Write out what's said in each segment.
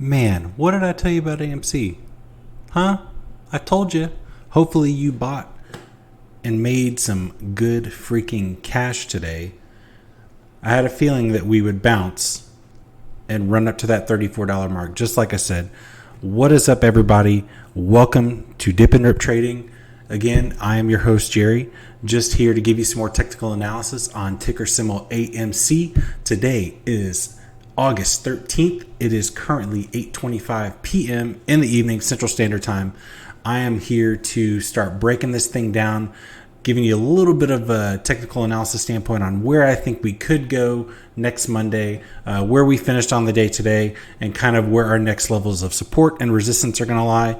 Man, what did I tell you about AMC? Huh? I told you. Hopefully you bought and made some good freaking cash today. I had a feeling that we would bounce and run up to that $34 mark. Just like I said, what is up, everybody? Welcome to Dip and Rip Trading. Again, I am your host, Jerry, just here to give you some more technical analysis on ticker symbol AMC. Today is August 13th. It is currently 8:25 p.m. in the evening, Central Standard Time. I am here to start breaking this thing down, giving you a little bit of a technical analysis standpoint on where I think we could go next Monday, where we finished on the day today, and kind of where our next levels of support and resistance are going to lie.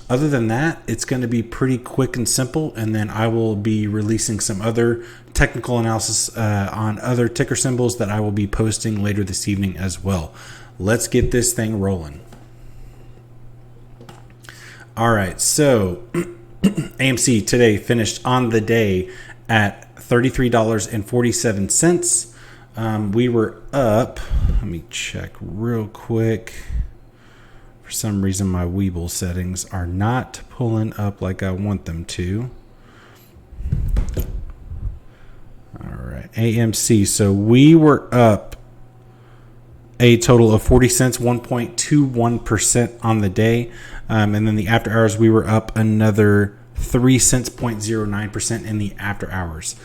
Other than that, it's going to be pretty quick and simple, and then I will be releasing some other technical analysis on other ticker symbols that I will be posting later this evening as well. Let's get this thing rolling. All right, so AMC today finished on the day at $33.47. We were up. Let me check real quick. For some reason, my Webull settings are not pulling up like I want them to. All right, AMC. So we were up a total of 40 cents, 1.21% on the day. And then the after hours, we were up another 3 cents, 0.09% in the after hours.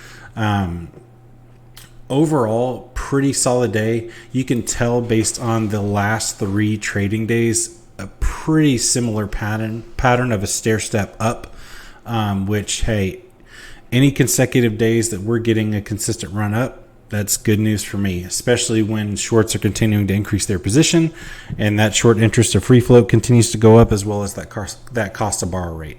Overall, pretty solid day. You can tell based on the last 3 trading days, a pretty similar pattern of a stair step up, which, hey, any consecutive days that we're getting a consistent run up, that's good news for me, especially when shorts are continuing to increase their position and that short interest of free float continues to go up, as well as that cost to borrow rate.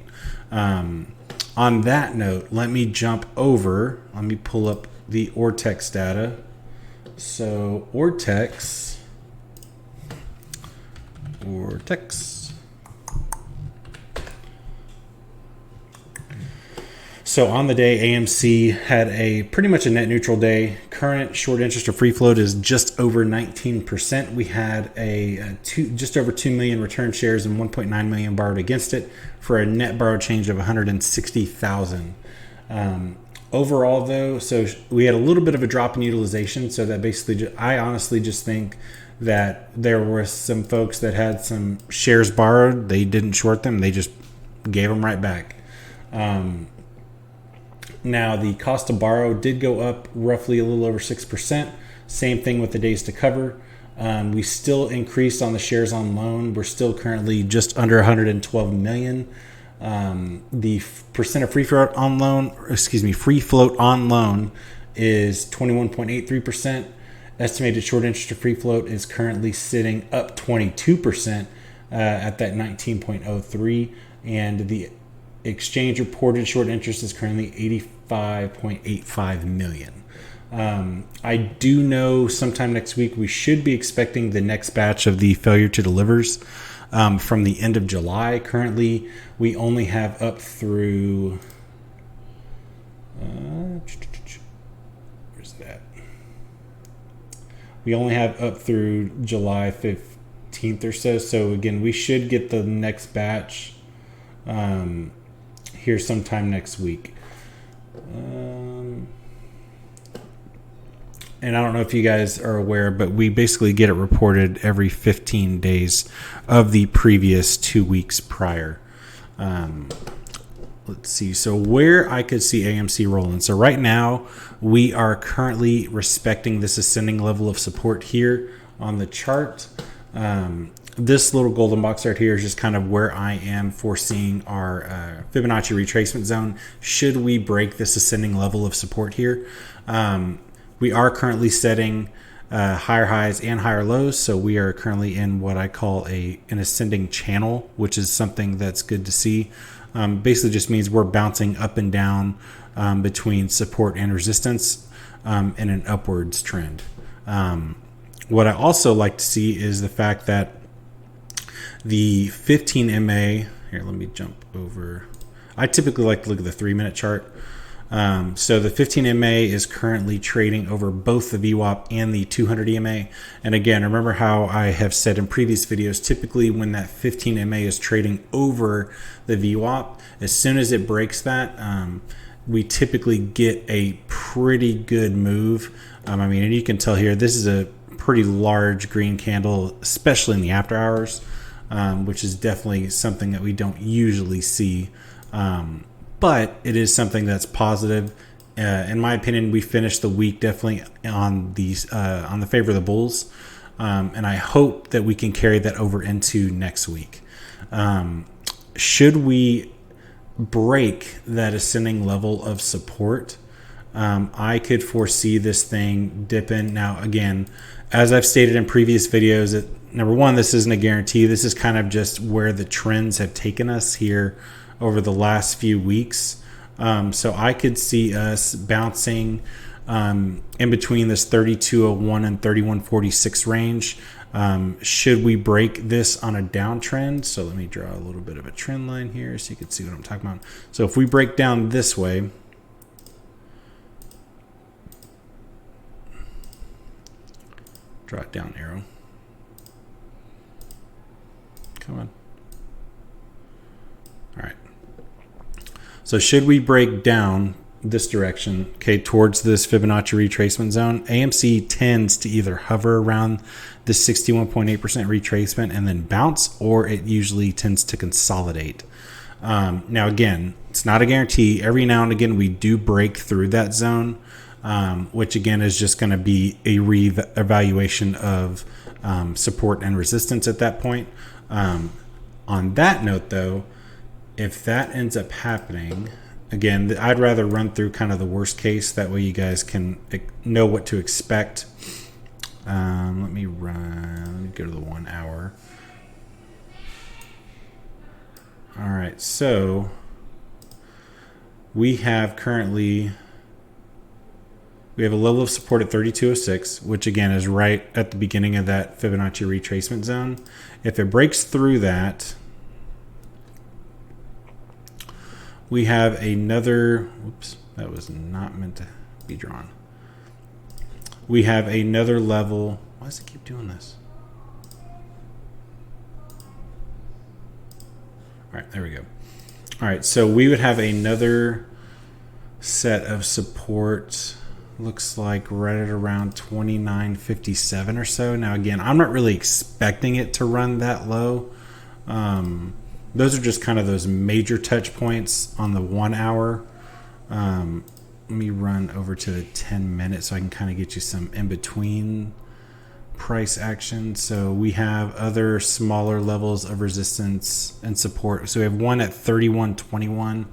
On that note, let me jump over. Let me pull up the Ortex data. So Ortex. So on the day, AMC had a pretty much a net neutral day. Current short interest or free float is just over 19%. We had just over 2 million return shares and 1.9 million borrowed against it for a net borrow change of 160,000. Overall, though, so we had a little bit of a drop in utilization. So that basically, I honestly just think that there were some folks that had some shares borrowed. They didn't short them. They just gave them right back. Now, the cost to borrow did go up roughly a little over 6%. Same thing with the days to cover. We still increased on the shares on loan. We're still currently just under 112 million. The percent of free float on loan is 21.83%. Estimated short interest to free float is currently sitting up 22% at that 19.03, and the exchange reported short interest is currently 85.85 million. I do know sometime next week we should be expecting the next batch of the failure to delivers from the end of July. Currently, we only have up through where's that? We only have up through July 15th or so. So again, we should get the next batch here sometime next week. And I don't know if you guys are aware, but we basically get it reported every 15 days of the previous 2 weeks prior. Let's see. So where I could see AMC rolling. So right now, we are currently respecting this ascending level of support here on the chart. This little golden box right here is just kind of where I am foreseeing our Fibonacci retracement zone. Should we break this ascending level of support here? We are currently setting higher highs and higher lows. So we are currently in what I call an ascending channel, which is something that's good to see. Basically just means we're bouncing up and down between support and resistance in an upwards trend. What I also like to see is the fact that the 15 MA, here, let me jump over. I typically like to look at the 3-minute chart. So the 15 MA is currently trading over both the VWAP and the 200 EMA. And again, remember how I have said in previous videos, typically when that 15 MA is trading over the VWAP, as soon as it breaks that, we typically get a pretty good move. I mean, and you can tell here, this is a pretty large green candle, especially in the after hours, which is definitely something that we don't usually see. But it is something that's positive. In my opinion, we finished the week definitely on these on the favor of the bulls, and I hope that we can carry that over into next week. Should we break that ascending level of support, I could foresee this thing dipping. Now, again, as I've stated in previous videos, that number one, this isn't a guarantee. This is kind of just where the trends have taken us here over the last few weeks. So I could see us bouncing in between this 3201 and 3146 range. Should we break this on a downtrend? So let me draw a little bit of a trend line here so you can see what I'm talking about. So if we break down this way, draw it down arrow. Come on. All right. So should we break down this direction, okay, towards this Fibonacci retracement zone, AMC tends to either hover around the 61.8% retracement and then bounce, or it usually tends to consolidate. Now, again, it's not a guarantee. Every now and again, we do break through that zone, which again is just going to be a re-evaluation of support and resistance at that point. On that note, though, if that ends up happening, again, I'd rather run through kind of the worst case. That way you guys can know what to expect. Let me go to the 1 hour. All right, so we have a level of support at 3206, which again is right at the beginning of that Fibonacci retracement zone. If it breaks through that, we have another, whoops, that was not meant to be drawn. We have another level. Why does it keep doing this? All right, there we go. All right, so we would have another set of support. Looks like right at around 29.57 or so. Now, again, I'm not really expecting it to run that low. Those are just kind of those major touch points on the 1 hour. Let me run over to the 10 minutes so I can kind of get you some in-between price action. So we have other smaller levels of resistance and support. So we have one at 31.21,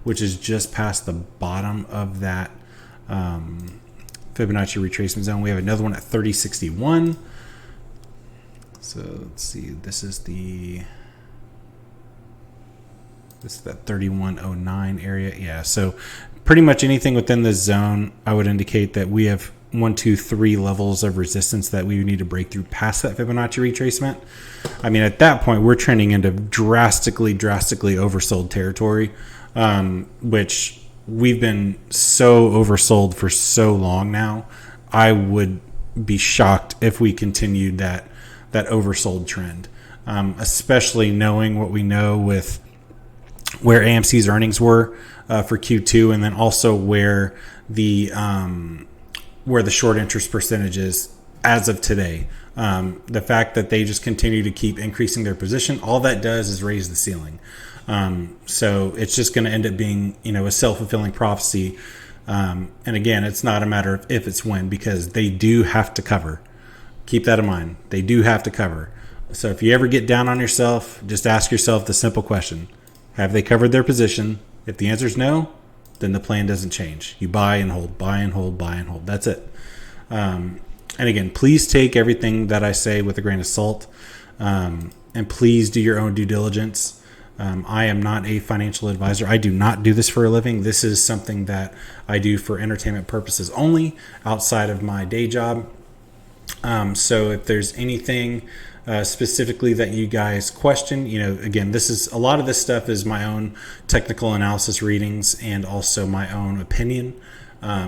which is just past the bottom of that Fibonacci retracement zone. We have another one at 30.61. So let's see, this is that 3109 area. Yeah, so pretty much anything within this zone, I would indicate that we have 1, 2, 3 levels of resistance that we would need to break through past that Fibonacci retracement. I mean, at that point, we're trending into drastically oversold territory, which we've been so oversold for so long now. I would be shocked if we continued that oversold trend, especially knowing what we know with where AMC's earnings were for Q2, and then also where the short interest percentage is as of today. The fact that they just continue to keep increasing their position, all that does is raise the ceiling. So it's just going to end up being, a self-fulfilling prophecy. And again, it's not a matter of if, it's when, because they do have to cover. Keep that in mind. They do have to cover. So if you ever get down on yourself, just ask yourself the simple question: have they covered their position? If the answer is no, then the plan doesn't change. You buy and hold, buy and hold, buy and hold. That's it. And again, please take everything that I say with a grain of salt, and please do your own due diligence. I am not a financial advisor. I do not do this for a living. This is something that I do for entertainment purposes only, outside of my day job. So if there's anything specifically that you guys question. Again, a lot of this stuff is my own technical analysis readings and also my own opinion.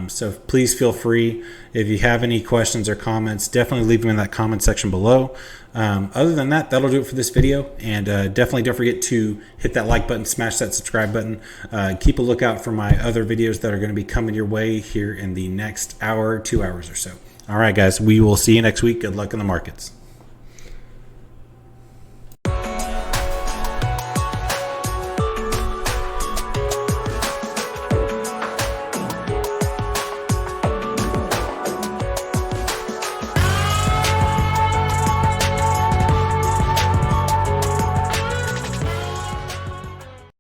So please feel free, if you have any questions or comments, definitely leave them in that comment section below. Other than that, that'll do it for this video. And definitely don't forget to hit that like button, smash that subscribe button. Keep a lookout for my other videos that are going to be coming your way here in the next hour, 2 hours or so. All right, guys, we will see you next week. Good luck in the markets.